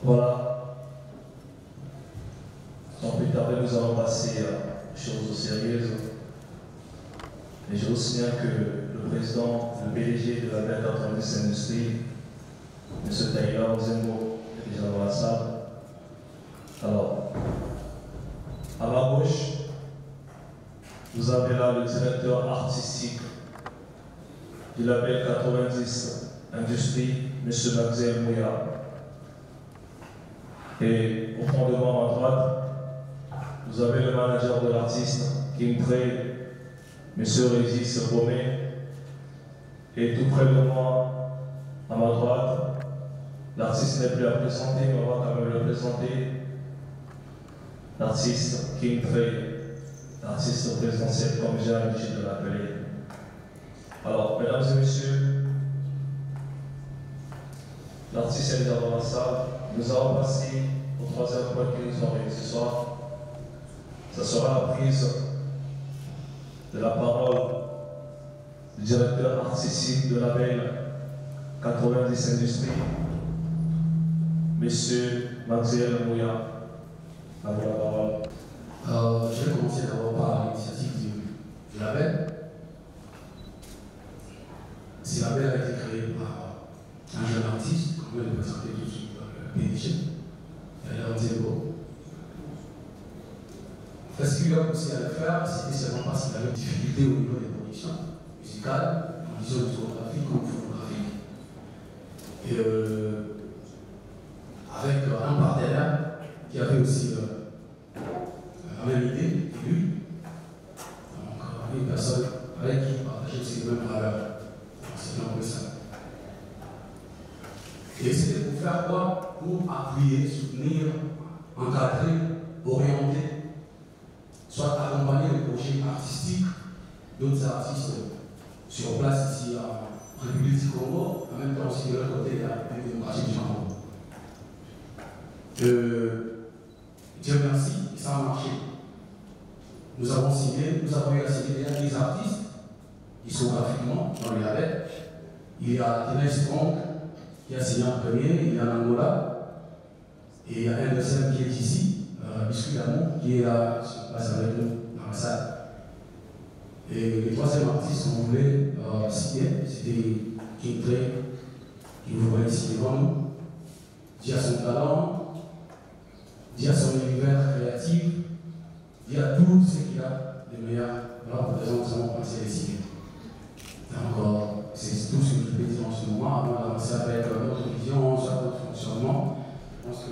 Voilà. Sans plus tarder, nous allons passer à choses sérieuses. Et je vous signale que le président, le PDG de la Belle 90 Industries, M. Taylor Zembo, est déjà dans la salle. Alors, à ma gauche, vous avez là le directeur artistique du label 90 Industries, M. Maxel Mouya. Et au fond de moi, à droite, vous avez le manager de l'artiste, King Trey, M. Régis Bomé. Et tout près de moi, à ma droite, l'artiste n'est plus à présenter, mais on va quand même le présenter. L'artiste King Trey, l'artiste présidentiel, comme j'ai l'habitude de l'appeler. Alors, mesdames et messieurs, l'artiste est déjà dans la salle. Nous allons passer au troisième point que nous aurons ce soir. Ce sera la prise de la parole du directeur artistique de la label 90 Industries, M. Maxel Mouya. À vous la parole. Je vais commencer d'abord par l'initiative du label. Ce label a été créé par un jeune artiste, comme je l'ai présenté tout de suite, le PDG, Taylor Zembo. Ce qu'il a poussé à le faire, c'était seulement parce qu'il avait des difficultés au niveau des productions musicales, conditions discographiques comme photographiques. Et avec un partenaire qui avait aussi la même idée que lui, donc une personne avec qui il partageait aussi les mêmes valeurs. C'est un peu ça. Et c'était pour faire quoi? Pour appuyer, soutenir, encadrer, orienter, soit accompagner les projets artistiques d'autres artistes sur place ici en République du Congo, en même temps aussi de l'autre côté, il y a la démocratie du Congo. Dieu merci, ça a marché. Nous avons signé, nous avons eu à signer déjà 10 artistes, discographiquement, dans le label. Il y a Dennis Strong qui a signé en premier, il y a Angola, et il y a un deuxième qui est ici. Biscuit d'amour qui est là sur place avec nous dans la salle. Et le troisième artiste qu'on voulait signer, c'était King Trey, qui vous voyez ici devant nous. Dit à son talent, dit à son univers créatif, dit à tout ce qu'il a de meilleur. Voilà pour raison nous avons pensé les signer. Donc c'est tout ce que je peux dire en ce moment, avant d'avancer avec notre vision, soit notre fonctionnement. Je pense que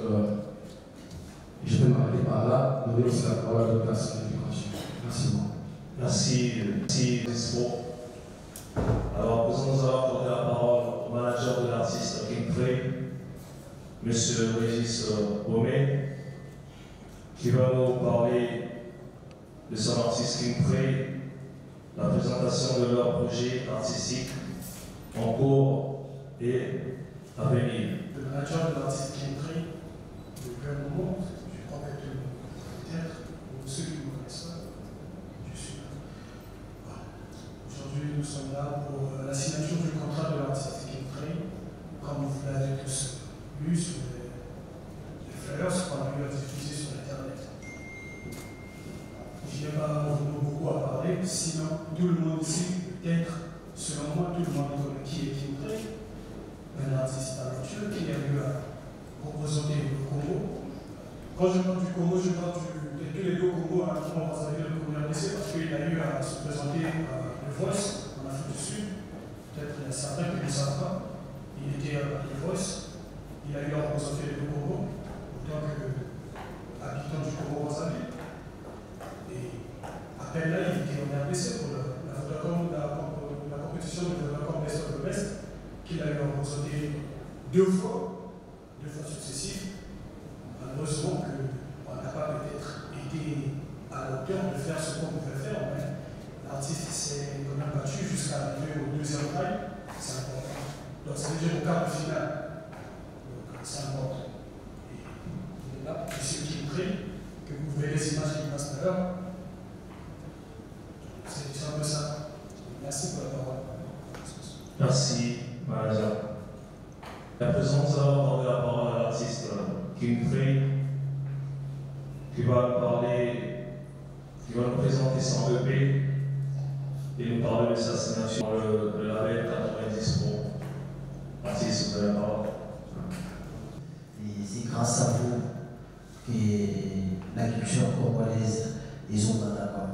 je peux m'arrêter par là, donner aussi la parole à d'autres personnes et puis continuer. Merci beaucoup. Merci, Dispo. Alors, nous allons accorder la parole au manager de l'artiste King Trey, M. Régis Bomé, qui va nous parler de son artiste King Trey, la présentation de leur projet artistique en cours et à venir. Le manager de l'artiste King Trey, depuis un moment, je crois que peut-être, pour ceux qui ne me connaissent pas, je suis là. Voilà. Aujourd'hui, nous sommes là pour la signature du contrat de l'artiste King Trey, comme vous l'avez tous lu sur les flyers qu'on a pu diffuser sur Internet. Je n'ai pas beaucoup à parler, sinon tout le monde ici, peut-être, selon moi, tout le monde connaît qui est King Trey, un artiste talentueux qui a eu à représenter le Congo. Quand je parle du Congo, je parle de tous les deux Congos à qui on va saluer le premier blessé parce qu'il a eu à se présenter le Voice en Afrique du Sud. Peut-être il y a certains qui ne le savent pas. Il était à le Voice. Il a eu à représenter les deux Congos en tant qu'habitant du Congo Brazzaville. Et après là, il était en RDC pour la compétition de Vodacom Best of the Best qu'il a eu à représenter deux fois successives. Malheureusement qu'on n'a pas peut-être été à la hauteur de faire ce qu'on pouvait faire, mais l'artiste s'est quand même battu jusqu'à arriver au deuxième taille, c'est important. Donc ça veut dire au quart de finale. Donc c'est important. Et là, monsieur King Trey, que vous verrez les images qui passent tout à l'heure, c'est un peu ça. Merci pour la parole. Merci, manager. La présence, nous allons accorder la parole à l'artiste King Frey, qui va nous parler, qui va nous présenter son EP et nous parler de sa signature dans le label 90 Pro. Artiste, vous avez la parole. Et c'est grâce à vous que la culture congolaise est au d'accord.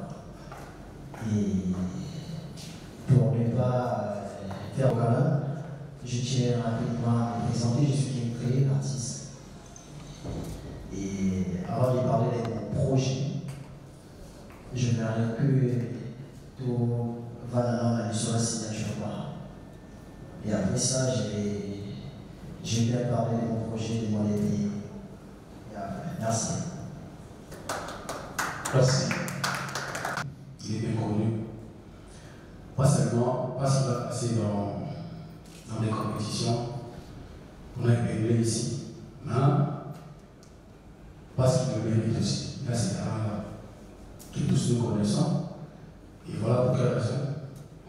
Et pour ne pas faire câlin, je tiens rapidement à me présenter. Je suis King Frey, artiste. Et avant de parler de mon projet, je n'aimerais que tout va dans la sur la signature. Et après ça, je vais bien parler de mon projet, de mon avis. Merci. Merci. Il est bien connu. Pas seulement parce qu'il va passer dans des compétitions, on a gagné ici, mais parce qu'il le mérite aussi. Là, c'est là que tous nous connaissons. Et voilà pour quelle raison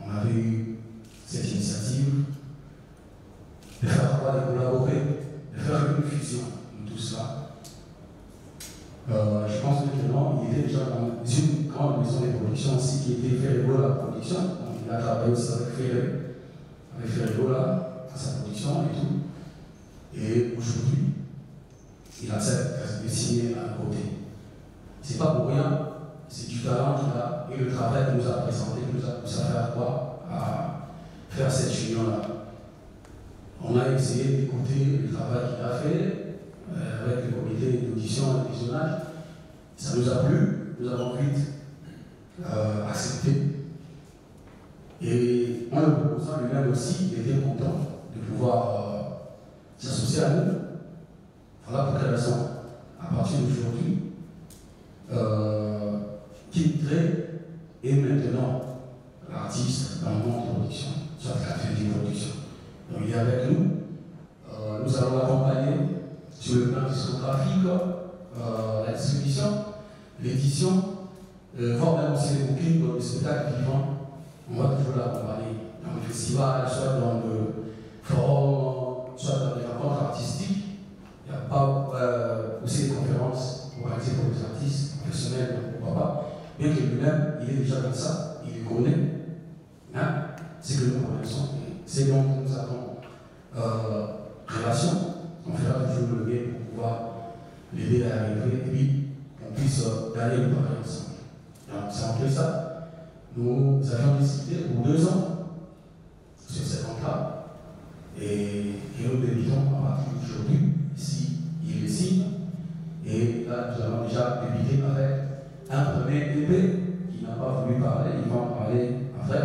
on avait eu cette initiative de faire quoi, de collaborer, de faire une fusion de tout cela. Je pense que maintenant, il était déjà dans une grande maison de production aussi qui était Ferrero la production. Donc, il a travaillé aussi avec Ferrero là, à sa production et tout. Et aujourd'hui, il accepte de signer à nos côtés. C'est pas pour rien, c'est du talent qu'il a et le travail qu'il nous a présenté, qui nous a poussé à faire quoi, à faire cette union-là. On a essayé d'écouter le travail qu'il a fait avec le comité d'audition et de visionnage. Ça nous a plu, nous avons vite accepté. Et en le proposant lui-même aussi, il était content de pouvoir s'associer à nous. Voilà pour quelle raison. À partir d'aujourd'hui, King Frey est maintenant l'artiste dans le monde de production, soit la fin de production. Donc il est avec nous. Nous allons l'accompagner sur le plan discographique, la distribution, l'édition, voire même aussi les bookings dans les spectacles vivants. On va toujours l'accompagner dans le festival, soit dans le forum, soit dans les rencontres artistiques. Il n'y a pas aussi des conférences organisées pour les artistes professionnels, pourquoi pas. Bien que lui-même, il est déjà dans ça, il connaît. Hein? C'est que nous connaissons. C'est donc que nous avons relation. On fera toujours le mieux pour pouvoir l'aider à arriver et puis qu'on puisse gagner le pari ensemble. Donc, c'est en fait ça. Nous avions discuté pour 2 ans sur cet contrat et nous débutons à partir d'aujourd'hui, si il le signe. Et là, nous avons déjà débuté avec un premier EP qui n'a pas voulu parler, il va en parler après.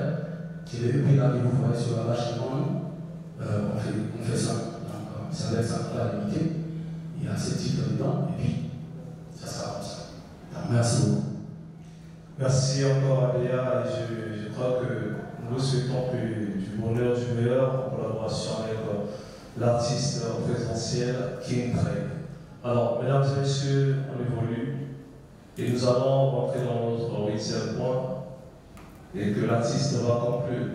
C'est le EP là que vous voyez sur la vache devant nous. On fait ça. Donc, ça laisse un peu à limiter. Il y a 7 titres dedans et puis ça sera comme ça. Donc, merci beaucoup. Merci encore à Léa et je crois que nous vous souhaitons du bonheur, du meilleur en collaboration avec l'artiste présentiel King Frey. Alors, mesdames et messieurs, on évolue et nous allons rentrer dans notre 8e point et que l'artiste va conclure.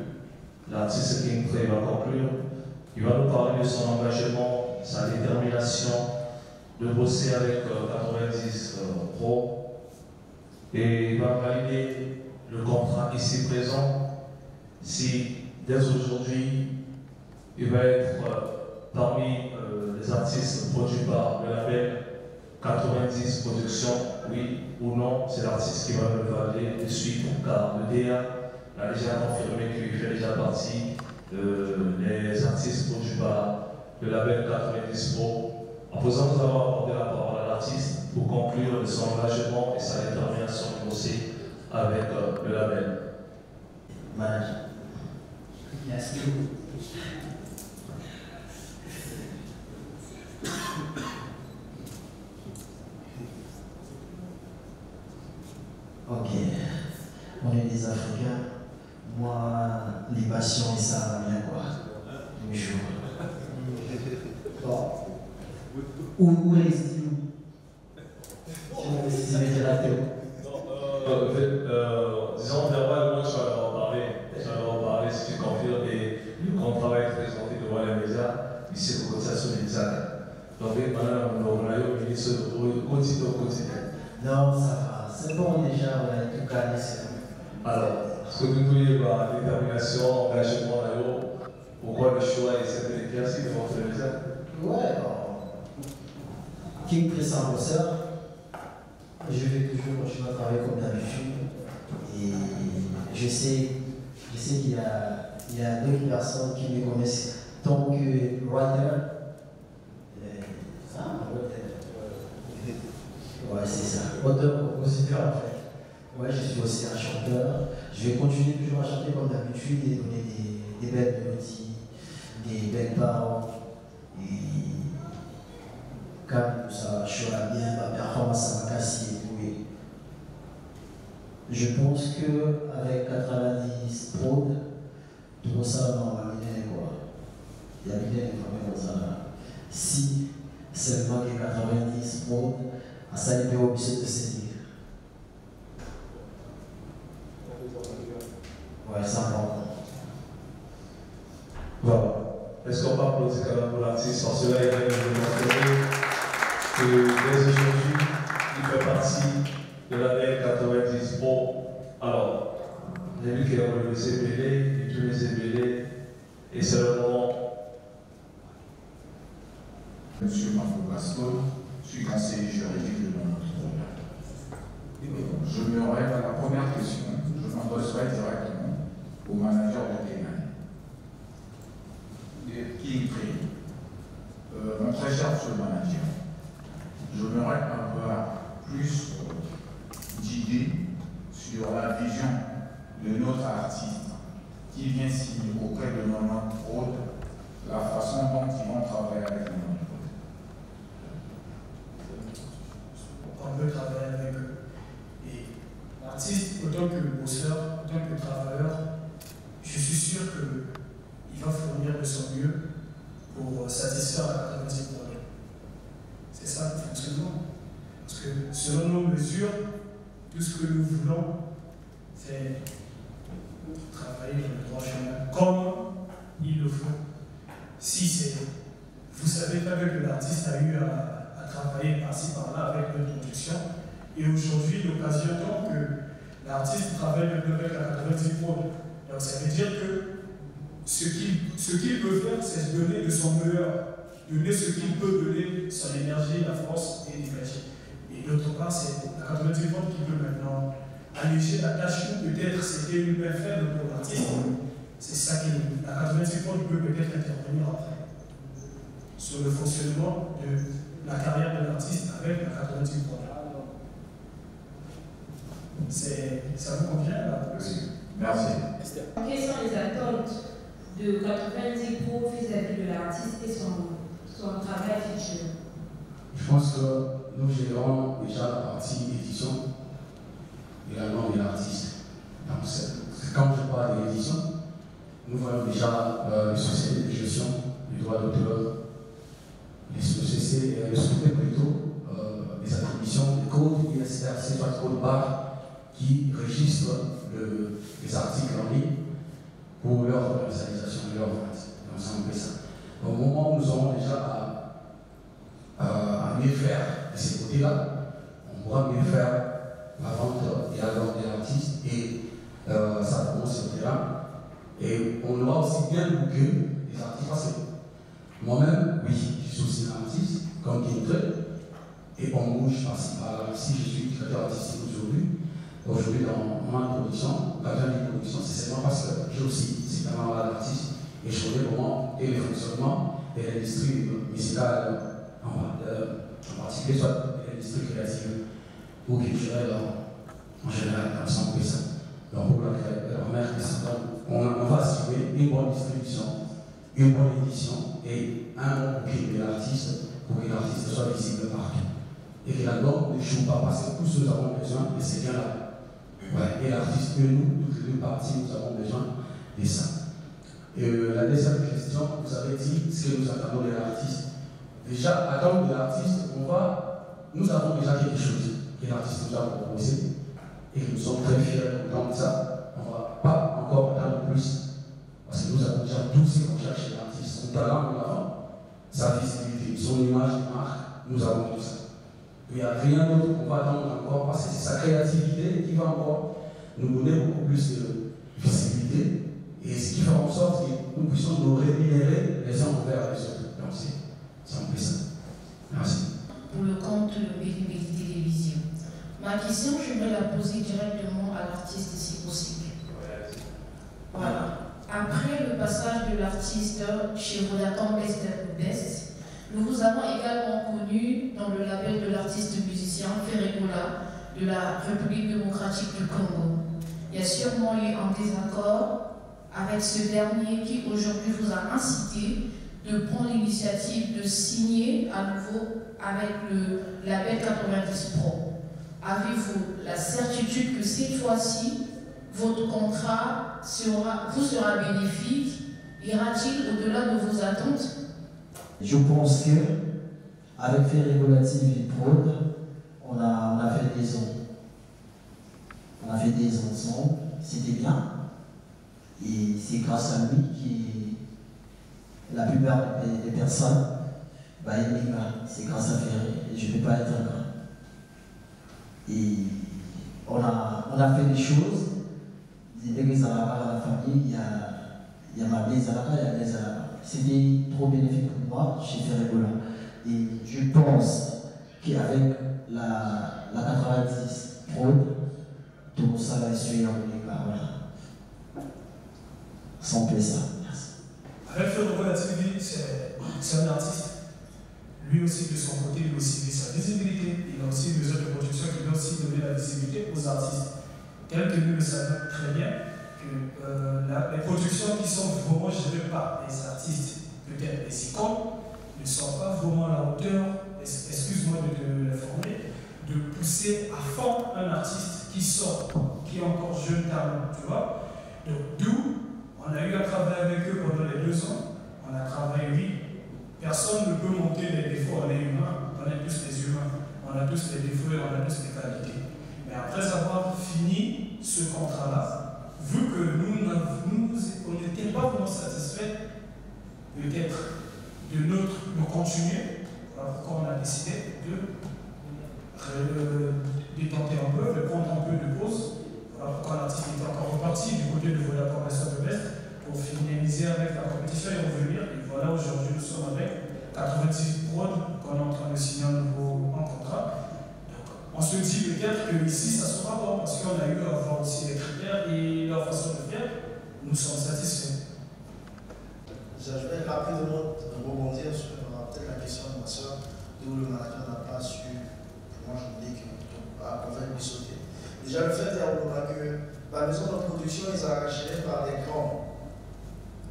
L'artiste King Frey va conclure. Il va nous parler de son engagement, sa détermination de bosser avec 90 Pro. Et il va valider le contrat ici présent si dès aujourd'hui il va être parmi les artistes produits par le label 90 Productions, oui ou non, c'est l'artiste qui va le valider de suite car le DA a déjà confirmé qu'il fait déjà partie des artistes produits par le label 90 Pro. En présent, nous allons accorder la parole à l'artiste pour conclure de son engagement et sa détermination de bosser avec le label. Manager. Merci. Ok. On est des Africains. Moi, les passions et ça va bien quoi. Tous les jours. Bon. Où restez-vous? Si vous mettez la théo. Disons verbalement, je vais leur parler. Je vais leur parler si tu confirmes et le contrat va être présenté devant les médias. Ici, pour que ça aujourd'hui, madame, le ministre quotidien. Non, ça va. C'est bon déjà, on a tout calé. Alors, ce que vous voulez, la détermination, engagement, pourquoi le choix est cette exercice, il faut faire le faire. Ouais, King Pressant Bosseur, je vais toujours continuer à travailler comme d'habitude. Et je sais qu'il y a d'autres personnes qui me connaissent tant que writer. Ouais, c'est ça. Auteur-compositeur en fait. Ouais, je suis aussi un chanteur. Je vais continuer toujours à chanter comme d'habitude et donner des belles mélodies, des belles paroles. Et quand ça choira bien, ma performance ça va casser et tout. Et je pense qu'avec 90 prod, tout ça va m'amener quoi. Il y a bien des ça. Si seulement que 90 prod, ça a été obligé de se dire. Ouais, c'est important. Voilà. Est-ce qu'on peut applaudir quand même pour l'artiste? Parce que là, il vient de démontrer que dès aujourd'hui, il fait partie de l'année 90 Pro. Alors, j'ai vu qu'il a relevé ses bélés, il tourne ses bélés, et c'est le moment. Monsieur Mafou Gaston, je suis conseiller juridique de mon entrepreneur. Je me rêve à la première question, je m'adresserai directement au manager de Kéman, King Tree. Mon très cher monsieur le manager, je me rêve à avoir plus d'idées sur la vision de notre artiste qui vient signer auprès de notre prod, la façon dont ils vont travailler avec nous. On veut travailler avec eux. Et l'artiste, autant que bosseur, autant que travailleur, je suis sûr qu'il va fournir de son mieux pour satisfaire la 90%. C'est ça le fonctionnement. Parce que selon nos mesures, tout ce que nous voulons, c'est travailler dans le droit chemin comme il le faut. Si c'est. Vous savez très bien que l'artiste a eu à travailler par-ci par-là avec notre production. Et aujourd'hui, l'occasion tombe que l'artiste travaille avec la 90%. Donc ça veut dire que ce qu'il peut faire, c'est se donner de son meilleur, donner ce qu'il peut donner, son énergie, la force et l'énergie. Et d'autre part, c'est la 90% qui peut maintenant alléger la tâche où peut-être c'était une main faible pour l'artiste. C'est ça qui la 90% peut peut-être intervenir après sur le fonctionnement de la carrière de l'artiste avec la 90%. Ça vous convient là? Oui. Merci. Quelles sont les attentes de 90 Pro vis-à-vis de l'artiste et son travail futur? Je pense que nous gérons déjà la partie édition également de l'artiste. Quand je parle de l'édition, nous voyons déjà les sociétés de gestion du droit d'auteur, les sociétés, le soutien plutôt, les attributions, les codes ISRC, soit code barre, qui registrent les articles en ligne pour leur commercialisation et leur vente. Donc, c'est un peu ça. Au moment où nous aurons déjà à mieux faire de ces côtés-là, on pourra mieux faire la vente et la vente de l'artiste et ça commence sur le terrain. Et on aura aussi bien booké les artistes parce que moi-même, oui, je suis aussi un artiste, comme King Tree, et on bouge par-ci par-là. Si je suis créateur artistique aujourd'hui dans ma production, la grande production, c'est seulement parce que j'ai aussi, c'est vraiment l'artiste, et je connais comment et le fonctionnement de l'industrie musicale en particulier, soit l'industrie créative ou culturelle en général, comme ça on fait ça. Donc pour la première question, on va assurer une bonne distribution, une bonne édition et un bon bouquet de l'artiste pour que l'artiste soit visible partout. Et que l'album ne joue pas parce que tous nous avons besoin de ces biens-là. Ouais, et l'artiste et nous, toutes les deux parties, nous avons besoin de ça. Et la deuxième question, vous avez dit ce que nous attendons de l'artiste. Déjà, attendre de l'artiste, nous avons déjà quelque chose que l'artiste nous a proposé et que nous sommes très fiers de ça. On ne va pas encore attendre plus parce que nous avons déjà tout ce qu'on cherche chez l'artiste. Son talent, nous l'avons. sa visibilité, son image de marque, nous avons tout ça. Il n'y a rien d'autre qu'on va attendre encore parce que c'est sa créativité qui va encore nous donner beaucoup plus de visibilité et ce qui fait en sorte que nous puissions nous rémunérer les uns envers les autres. Donc c'est un peu ça. Merci. Pour le compte de Bélibéli Télévision. Ma question, je vais la poser directement à l'artiste si possible. Voilà. Après le passage de l'artiste chez Vodacom Best, nous vous avons également connu dans le label de l'artiste musicien Ferregola de la République démocratique du Congo. Il y a sûrement eu un désaccord avec ce dernier qui aujourd'hui vous a incité de prendre l'initiative de signer à nouveau avec le label 90 Pro. Avez-vous la certitude que cette fois-ci, votre contrat vous sera bénéfique? Ira-t-il au-delà de vos attentes? Je pense que avec Ferregola TV Prod, on a fait des ans. On a fait des ans ensemble, c'était bien. Et c'est grâce à lui que la plupart des personnes, c'est grâce à Ferré. Je ne vais pas être ingrat. Et on a fait des choses. Il y a des Arabes à la famille, il y a ma bise Arabes, il y a des Arabes. C'était trop bénéfique pour moi chez Ferregola. Et je pense qu'avec la 90 Pro, tout ça va essuyer en voilà. Sans plaisir. Merci. Avec Ferregola TV, c'est un artiste. Lui aussi, de son côté, il a aussi sa visibilité. Il a aussi besoin de production qui doit aussi donner la visibilité aux artistes. Tel que nous le savons très bien, que les productions qui sont vraiment gérées par les artistes, peut-être les icônes, ne sont pas vraiment à la hauteur, excuse-moi de te l'informer, de pousser à fond un artiste qui sort, qui est encore jeune talent, tu vois. Donc, d'où on a eu à travailler avec eux pendant les 2 ans. On a travaillé, oui. Personne ne peut monter les défauts, on est humain, on est tous des humains. On a tous les défauts et on a tous les qualités. Mais après avoir fini ce contrat-là, vu que on n'était pas vraiment satisfaits, peut-être, de continuer, voilà pourquoi on a décidé de détenter un peu, de prendre un peu de pause. Voilà pourquoi l'artiste était encore reparti du côté de Vodacom Best pour finaliser avec la compétition et revenir. Et voilà, aujourd'hui, nous sommes avec 90 Prod qu'on est en train de signer un nouveau contrat. Donc, on se dit peut-être que ici, ça sera bon parce qu'on a eu à voir aussi les critères et leur façon de faire. Nous sommes satisfaits. Je vais rapidement rebondir sur peut-être la question de ma soeur, d'où le manager n'a pas su. Moi, je me dis qu'on va lui sauter. Déjà, le fait que la maison de production, ils sont gérés par des grands.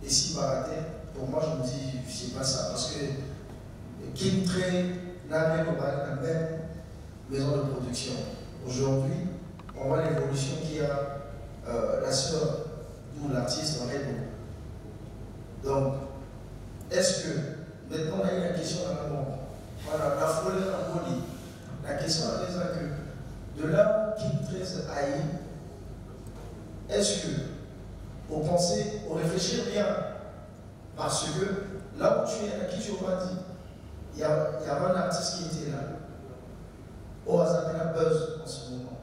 Et s'il va rater, pour moi, je me dis, c'est pas ça. Parce que King Trey n'a rien comparé à la même maison de production. Aujourd'hui, on voit l'évolution qu'il y a, la sœur, d'où l'artiste en est. Donc, est-ce que, maintenant, on a eu la question dans le monde. Voilà, la folie, la folie. La question est que, de là où King Trey aille, est-ce que, au penser, au réfléchir bien, parce que là où tu es, à qui tu auras dit, il y avait un artiste qui était là. Au hasard de la buzz en ce moment.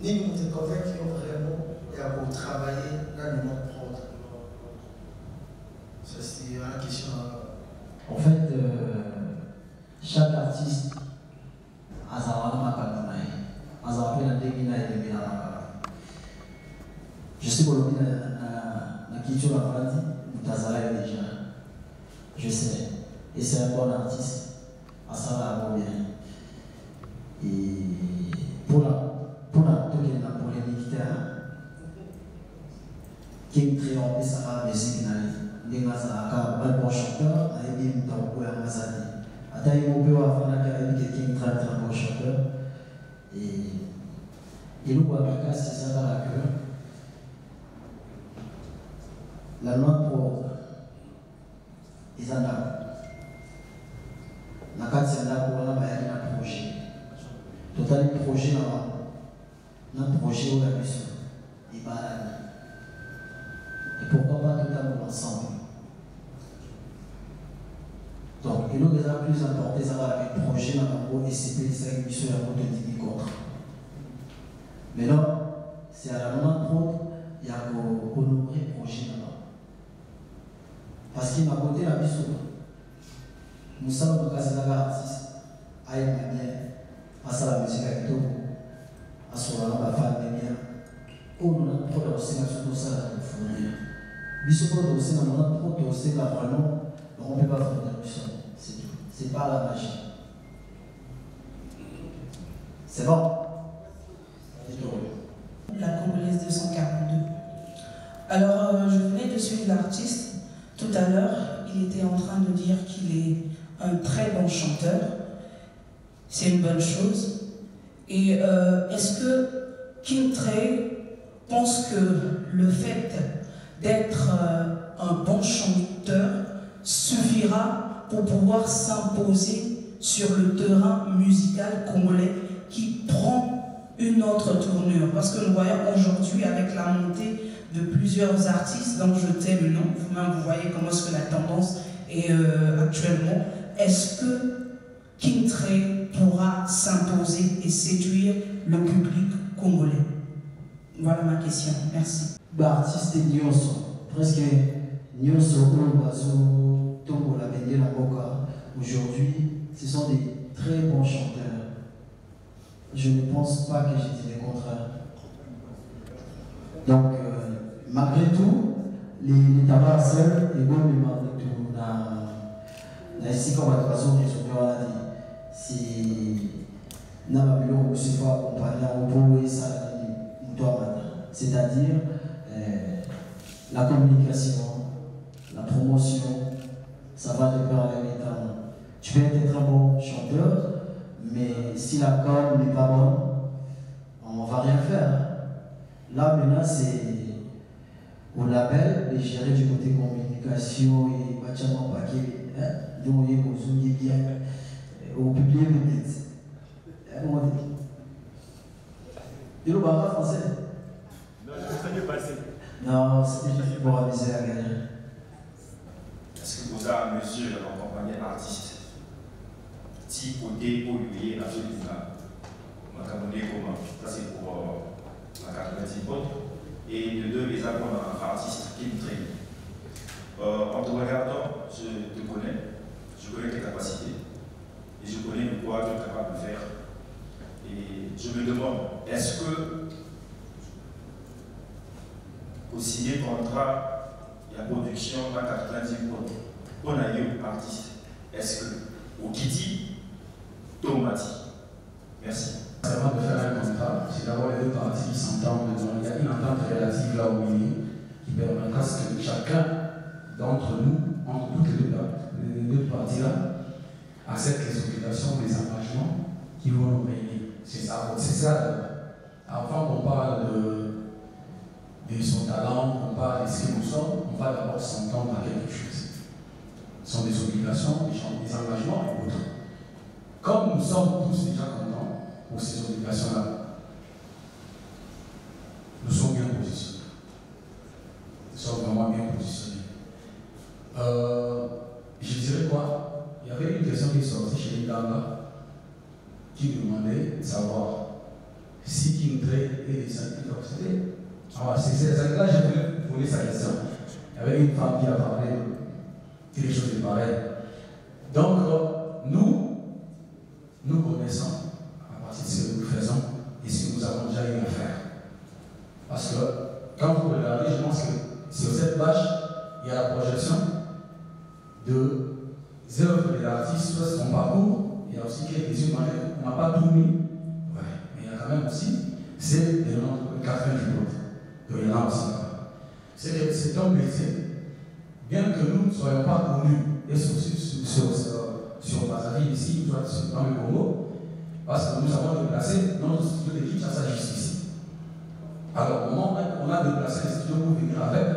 Ni nous sommes convaincus qui ont vraiment et à vous travailler dans le monde prod. Ça, c'est la question. En fait, chaque artiste a sa manière de je sais que la culture a grandi, vous déjà. Je sais. Et c'est un bon artiste. À ça, là, bien. Et pour la polémique, qui est très en plus à la musique, il y a un bon chanteur, il y a un bon chanteur. Il y a un bon chanteur. Et nous, à c'est ça que la loi pour les Andames. La carte c'est là pour un projet. Total projet là, un projet où la mission est banale. Et pourquoi pas totalement ensemble. Et nous, les plus importants, ça va avec le projet dans le SCP, ça qui est la moto de contre. Maintenant, c'est à la moment propre, il y a honorer le projet là-bas. Parce qu'il m'a côté la mission. Nous sommes dans le cas de l'artiste, à une manière, à ça la musique avec tout, à ce moment-là, la femme de bien. Oh, nous avons trop de aussi tout ça à fournir. Bisous pour aussi, nous avons trop de aussi la vraiment, on ne peut pas fournir le son. C'est tout. C'est pas la magie. C'est bon? La Congolaise 242. Alors, je venais de suivre l'artiste. Tout à l'heure, il était en train de dire qu'il est un très bon chanteur. C'est une bonne chose. Et est-ce que King Trey pense que le fait d'être un bon chanteur suffira pour pouvoir s'imposer sur le terrain musical congolais qui prend une autre tournure? Parce que nous voyons aujourd'hui avec la montée de plusieurs artistes dont je tais le nom, vous-même vous voyez comment est-ce que la tendance est actuellement. Est-ce que King Trey pourra s'imposer et séduire le public congolais? Voilà ma question, merci. Artiste Nyonso, presque Nyonso Bazo Tombo la Bénier la Boka, aujourd'hui, ce sont des très bons chanteurs. Je ne pense pas que j'ai dit le contraire. Donc, malgré tout, les tabacs seuls, les bons malgré tout, na ici comme à façon des autres, si n'a pas pu le se faire accompagner au beau et ça, c'est-à-dire la communication, la promotion, ça va de pair avec les talents. Tu peux être un bon chanteur, mais si la com n'est pas bonne, on ne va rien faire. Là, maintenant, c'est au label de gérer du côté communication et bâtiment paquet. Donc, on est bien au public peut-être. Et le barra français? Non, je ne sais pas passer. Non, c'était juste pour amuser la gagner. Est-ce que vous avez mesure d'accompagner l'artiste? Si côté pollué, la chose du là, on a commandé comment? Ça c'est pour la 90 potes. Et de deux, les accords artistes qui me traînent. En te regardant, je te connais tes capacités. Et je connais le quoi tu es capable de faire. Et je me demande, est-ce que au signer contrat, il y a production dans 90 potes, on a eu artiste. Est-ce que au Kitty, Tomati? Merci. Avant de faire un contrat, c'est d'abord les deux parties qui s'entendent. Il y a une entente relative là où il est, qui permettra que chacun d'entre nous, entre toutes les deux parties-là, accepte les obligations, les engagements qui vont nous réunir. C'est ça. Avant qu'on parle de son talent, qu'on parle de ce que nous sommes, on va d'abord s'entendre à quelque chose. Ce sont des obligations, des engagements et autres. Comme nous sommes tous déjà contents pour ces obligations-là, nous sommes bien positionnés. Nous sommes vraiment bien positionnés. Je dirais quoi? Il y avait une question qui est sortie chez les Ganga qui demandait de savoir si King Trey est des anticorps. C'est là que je voulais sa question. Il y avait une femme qui a parlé de quelque chose de pareil. Donc, nous connaissons à partir de ce que nous faisons et ce que nous avons déjà eu à faire. Parce que quand vous regardez, je pense que sur cette page, il y a la projection de œuvres de l'artiste, soit son parcours, il y a aussi quelques-unes, on n'a pas tout mis, ouais, mais il y a quand même aussi, c'est le nom de Catherine Dubois. Donc il y en a aussi là. C'est un métier, bien que nous ne soyons pas connus, et sur Brazzaville ici, dans le Congo, parce que nous avons déplacé notre studio d'équipe à sa justice. Alors au moment où on a déplacé les studios pour venir avec,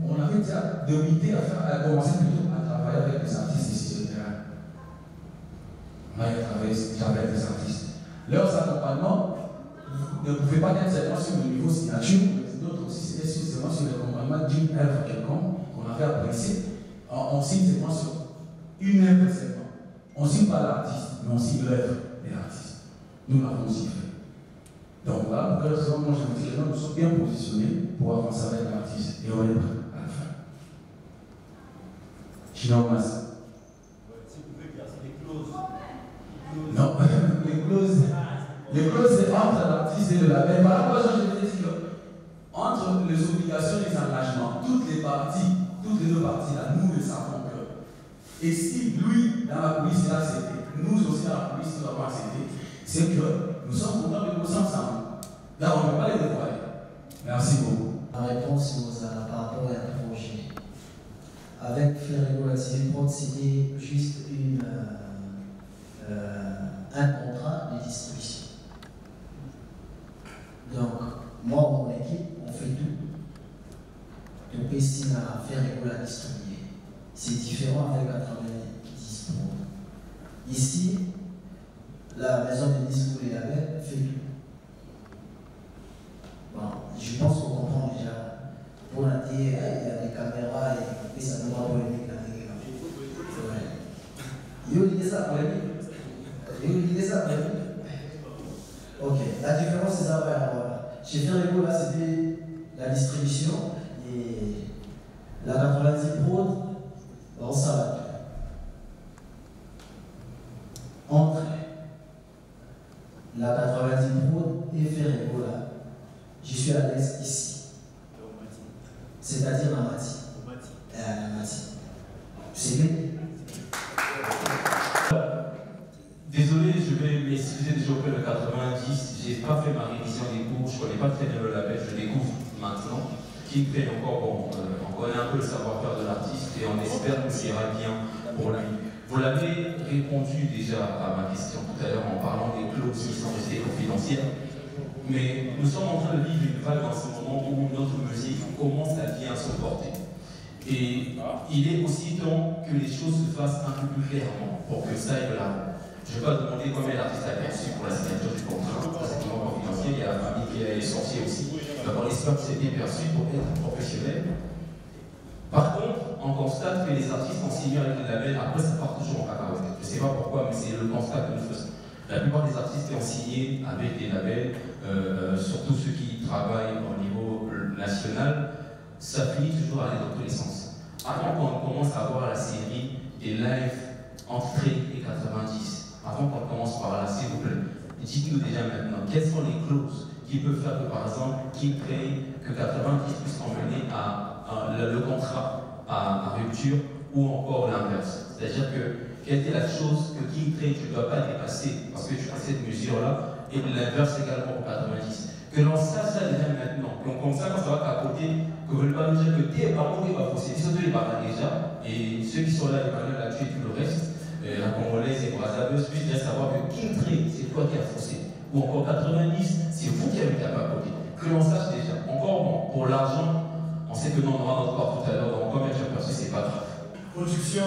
on avait déjà demandé à commencer plutôt à travailler avec les artistes ici sur le terrain. On a travaillé déjà avec des artistes. Leurs accompagnements ne pouvaient pas être seulement sur le niveau signature, mais d'autres aussi c'était seulement sur l'accompagnement d'une œuvre quelconque qu'on avait apprécié. On signe seulement sur une œuvre seulement. On ne signe pas l'artiste, mais on signe l'œuvre de l'artiste. Nous l'avons aussi fait. Donc là, moi je vous dis que nous sommes bien positionnés pour avancer avec l'artiste et on est prêt à la fin. Sinon, si vous pouvez dire, c'est les clauses. Non, les clauses c'est entre l'artiste et le label. Par rapport à ça, je veux dire que entre les obligations et les engagements, toutes les deux parties là, nous le savons que. Et si lui, dans la police, il a accepté, nous aussi dans la police, nous avons accepté, c'est que nous sommes contents de bosser ensemble. Là, on ne peut pas les dévoiler. Merci beaucoup. La réponse par rapport à un projet. Avec Ferrero Prod, c'était juste un contrat de distribution. Donc, moi, mon équipe, on fait tout. Donc, ici, à Ferrero la distribuer. C'est différent avec 90 Pro. Ici, la maison de disques pour les labels fait tout. Bon, je pense qu'on comprend déjà. Pour la télé, il y a des caméras et ça nous rend polémique. Vous dites ça polémique. Ok, la différence c'est ça. Chez Ferrero, là c'était la distribution et la 90 Pro, on s'arrête. Entre la 90 Pro et Ferrero, là, je suis à l'aise ici. C'est-à-dire la matière. La matière. C'est bien. Désolé, je vais m'excuser déjà auprès de 90. Je n'ai pas fait ma révision des cours, je ne connais pas très bien le label, je découvre maintenant. Qui me fait encore, on connaît un peu le savoir-faire de l'artiste et on espère que ça ira bien pour lui. Vous l'avez répondu déjà à ma question tout à l'heure en parlant des clauses qui sont restées confidentielles. Mais nous sommes en train de vivre une vague en ce moment où notre musique commence à bien se porter. Et il est aussi temps que les choses se fassent un peu plus clairement pour que ça aille de l'avant. Je ne vais pas demander combien l'artiste a perçu pour la signature du contrat, c'est vraiment confidentiel, il y a la famille qui est sortie aussi. D'abord, j'espère que c'est bien perçu pour être professionnel. Par contre, on constate que les artistes ont signé avec les labels, après ça part toujours en cacahuète. Je ne sais pas pourquoi, mais c'est le constat que nous faisons. La plupart des artistes ont signé avec des labels, surtout ceux qui travaillent au niveau national, ça finit toujours à aller dans tous les sens. Avant qu'on commence à voir la série des lives entre 30 et 90, avant qu'on commence par là, s'il vous plaît, dites-nous déjà maintenant, quelles sont les clauses qui peuvent faire que, par exemple, King Train, que 90 puisse emmener le contrat à rupture ou encore l'inverse. C'est-à-dire que, quelle est la chose que King Train, tu ne dois pas dépasser parce que tu as cette mesure-là, et l'inverse également pour 90. Que l'on sache ça déjà maintenant. Donc, comme ça, quand ça va capoter, que vous ne pas nous dire que t'es par contre, il va forcer. Surtout les barres déjà, et ceux qui sont là, les panneaux là-dessus et tout le reste, la Congolaise et Brazzaville, puissent bien savoir que King Train, c'est toi qui as forcé. Ou encore 90, c'est vous qui avez tapé à côté. Que l'on sache déjà. Encore bon, pour l'argent, on sait que nous on aura notre part tout à l'heure, donc combien tu as perçu, c'est pas grave. Production,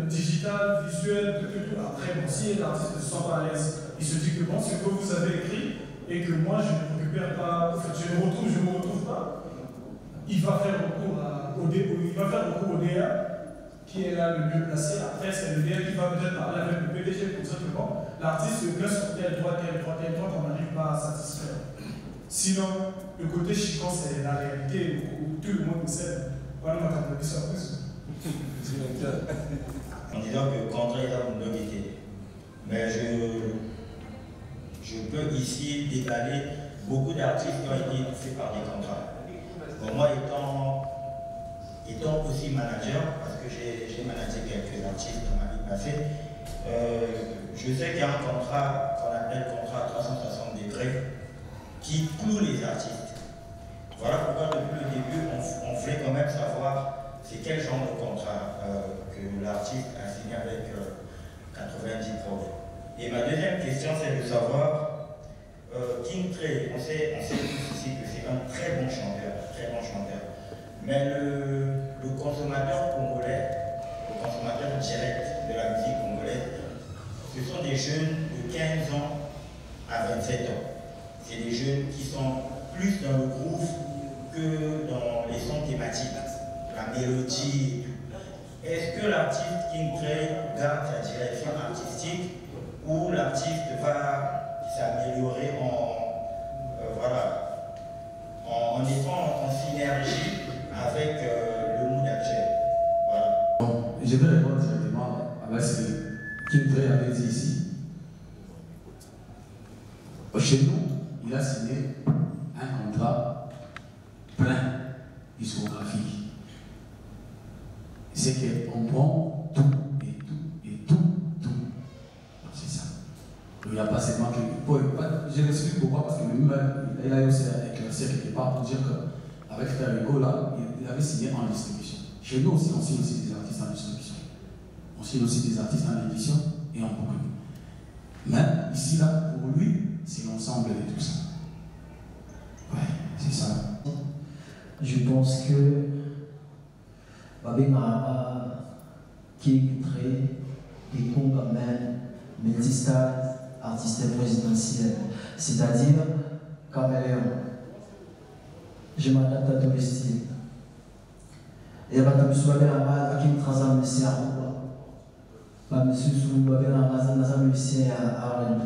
digital, visuel, tout. Après, bon, si l'artiste ne se sent pas à l'aise, il se dit que bon, c'est ce que vous avez écrit et que moi je ne récupère pas, en fait, je me retrouve pas. Il va faire recours au DA qui est là le mieux placé. Après, c'est le DA qui va peut-être parler avec le PDG pour dire que bon, l'artiste se place sur tel droit, on n'arrive pas à satisfaire. Sinon, le côté chican, c'est la réalité où tout le monde le sait. Voilà ma catégorie surprise. En disant que le contrat est à mon été. Mais je peux ici détailler beaucoup d'artistes qui ont été faits par des contrats. Pour moi, étant aussi manager, parce que j'ai managé quelques artistes dans ma vie passée, je sais qu'il y a un contrat qu'on appelle contrat à 360 degrés qui cloue les artistes. Voilà pourquoi depuis le début, on voulait quand même savoir c'est quel genre de contrat que l'artiste a signé avec 90 Pro. Et ma deuxième question, c'est de savoir, King Train, on sait tous ici que c'est un très bon chanteur. Mais le consommateur congolais, le consommateur direct de la musique congolaise, ce sont des jeunes de 15 ans à 27 ans. C'est des jeunes qui sont plus dans le groove que dans les sons thématiques. La la mélodie et tout. Est-ce que l'artiste King-Trey garde sa direction artistique ou l'artiste va s'améliorer en étant en synergie avec le mood actuel? Voilà. Bon, je vais répondre directement avec ce que King-Trey avait dit ici. Chez nous, il a signé un contrat plein discographique. C'est qu'on prend tout et tout et tout. C'est ça. Il n'y a pas seulement que. Je l'explique pourquoi, parce que même il a aussi éclairci quelque part pour dire qu'avec Ferrigo, là, il avait signé en distribution. Chez nous aussi, on signe aussi des artistes en distribution. On signe aussi des artistes en édition et en boucle. Mais ici, là, pour lui, c'est l'ensemble de tout ça. Ouais, c'est ça. Je pense que Babengara, King-Trey, et Congamen, multistade, artiste présidentiel, c'est-à-dire caméléon. Je m'adapte à tous les styles. Et je me suis à qui me transforme ici à Rouen. Je me suis musicien à R&B.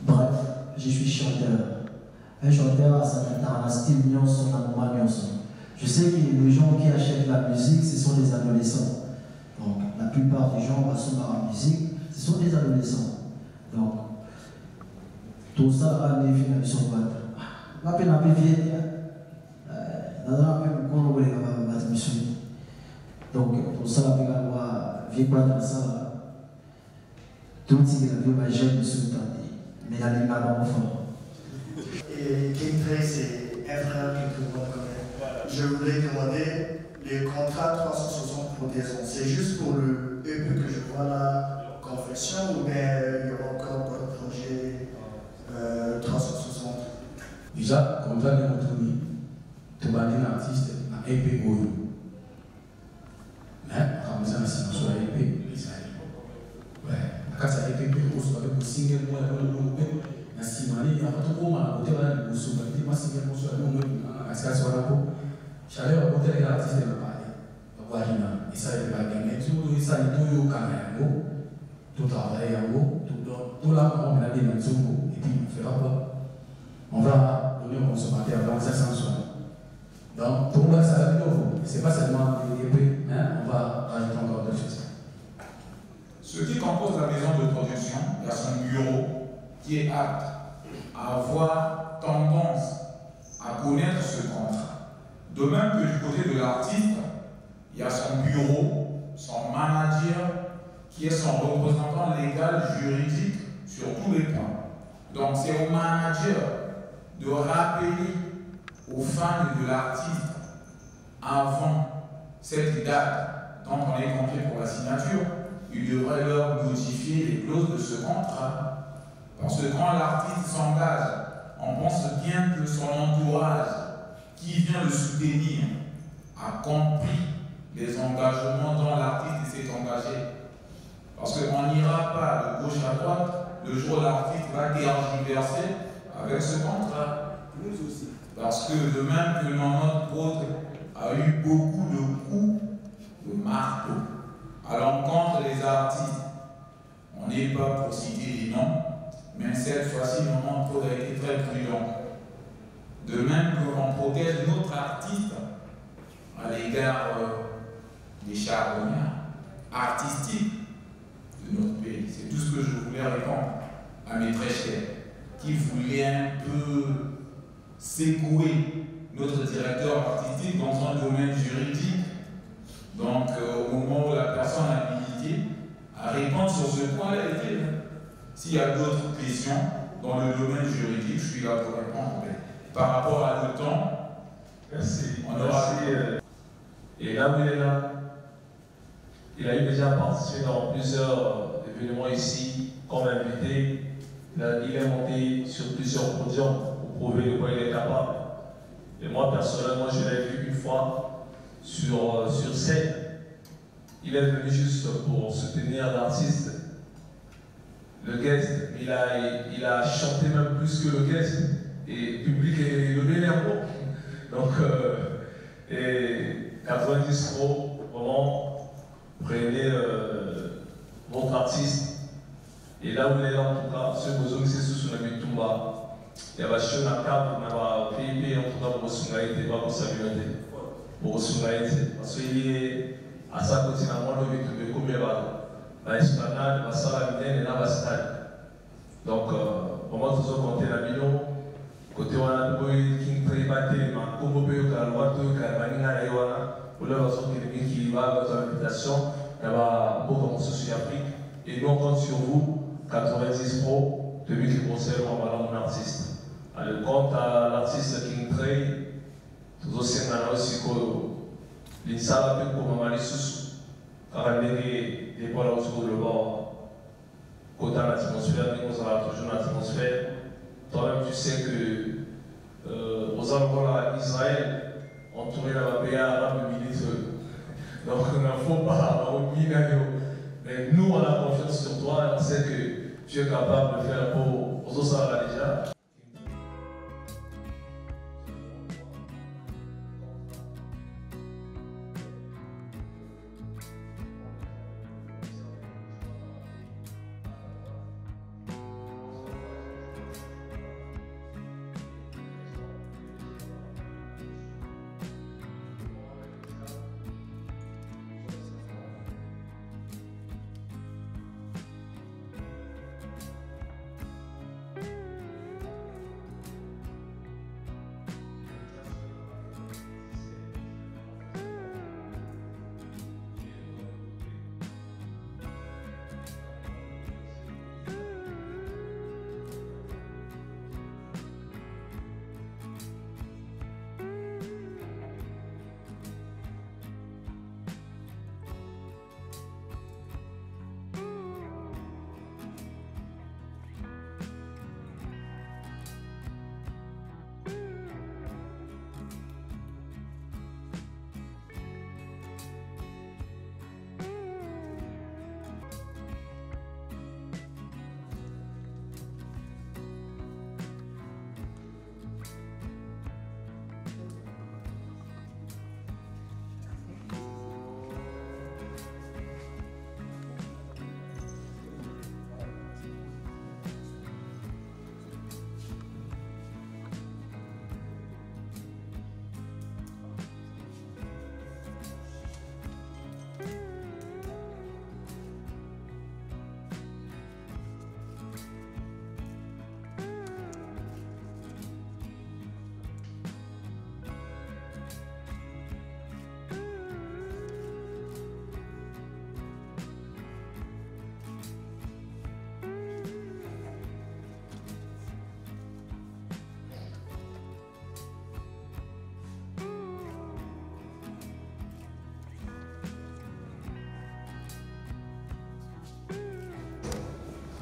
Bref, je suis chanteur. Un chanteur, ça a un style nuance, un moment nuance. Je sais que les gens qui achètent la musique, ce sont des adolescents. Donc, la plupart des gens qui sont dans la musique, ce sont des adolescents. Donc, tout ça va arriver même sur votre. La peine à vieillir. Dans la même qu'on va battre monsieur. Donc, tout ça va avoir vieillir dans ça. Tout ce qui est la vie majeure de ce temps. Mais la ligne va fort. Et King-Trey, c'est un frère que tout le monde connaît. Je voulais demander les contrats 360 pour 10 ans. C'est juste pour le EP que je vois là, confession, ou bien il y aura encore d'autres projets 360? Déjà, contrat de Motomi, tu vas dire l'artiste à EP Goyo. Mais, comme ça, si on soit EP, ça ouais, quand ça a été EP, on soit avec le single, moi, na simani akatokoma kuteba ni musuba ndi masinga musuba no mwe asikasi wanapo shale wa kutela ya artiste na pale kwa hina isa ya bagame tu isa ni tuyo kana yango tout travail yango tout là on a bien nzungu et puis on fera quoi, on va donner au consommateur avant que ça s'en soit. Donc pour moi ça va être nouveau, c'est pas seulement des EP, hein, on va rajouter encore d'autres choses. Ce qui compose la maison de production, il y a son bureau qui est apte à avoir tendance à connaître ce contrat. De même que du côté de l'artiste, il y a son bureau, son manager, qui est son représentant légal, juridique, sur tous les points. Donc c'est au manager de rappeler aux fans de l'artiste avant cette date dont on est convié pour la signature, il devrait leur notifier les clauses de ce contrat. Parce que quand l'artiste s'engage, on pense bien que son entourage, qui vient le soutenir, a compris les engagements dont l'artiste s'est engagé. Parce qu'on n'ira pas de gauche à droite le jour où l'artiste va tergiverser avec ce contrat. Nous aussi. Parce que de même que notre autre a eu beaucoup de coups de marteau à l'encontre des artistes, on n'est pas pour citer les noms, mais cette fois-ci, notre code a été très prudent. De même qu'on protège notre artiste à l'égard des charognards artistiques de notre pays. C'est tout ce que je voulais répondre à mes très chers, qui voulaient un peu secouer notre directeur artistique dans un domaine juridique. Donc, au moment où la personne habilitée à répondre sur ce point-là, elle était là. S'il y a d'autres questions dans le domaine juridique, je suis là pour répondre. Par rapport à le temps, merci. On aura... Et là où il est là, il a eu déjà participé dans plusieurs événements ici, comme invité. Il est monté sur plusieurs podiums pour prouver de quoi il est capable. Et moi, personnellement, je l'ai vu une fois sur scène. Il est venu juste pour soutenir l'artiste. Le guest, il a chanté même plus que le guest. Et le public est levé les mots. Donc, et 90 Pro, vraiment, prenez votre artiste. Et là où il est là, en tout cas, ce que vous c'est sous la mitumba. Il y a des choses à cap, il y a des pays, en tout cas, pour Sungaïté, pas pour sa communauté. Pour Sungaïté. Parce qu'il est à sa côté, dans le monde, il est comme il va. L'esplanade, la salle à Minen et là, la stade. Donc, vraiment, tout ça, compter la million. Côté on a King Tribate, ma Congo Péo, Kalawato, Kalamanina, Ewana, ou là, qui va à votre invitation, il y a beaucoup de sur l'Afrique. Et nous, on compte sur vous, 90 Pro, de lui qui conseille en valeur mon artiste. Alors, compte à l'artiste King Trey, tous aussi, on a aussi que l'INSA va pour Maman Sous, car elle est des poils autour de bord. Côté à l'atmosphère, nous avons toujours l'atmosphère. Toi-même, tu sais que aux alentours d'Israël, on tournait dans la pays arabe militaire. Donc, il ne faut pas avoir une mais nous, on a confiance sur toi et on sait que tu es capable de faire pour aux autres déjà.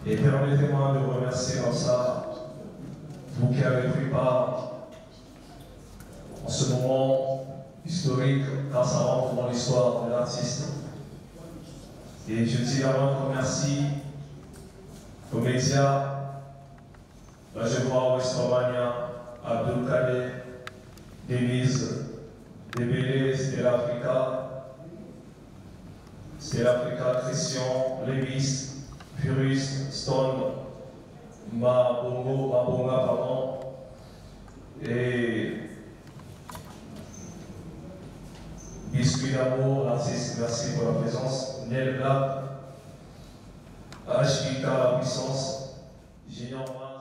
Et permettez-moi de remercier comme ça, vous qui avez pris part en ce moment historique, car ça rentre dans l'histoire de l'artiste. Et je dis également merci aux médias, là je vois Westomania, Abdul-Kader, Denise, Débélé, Stella Africa, Christian, Lévis, Furus, Stone, Mabonga, pardon, et Biscuit d'amour, l'artiste, merci pour la présence, Niel Black, HBK, la puissance, Junior Mars.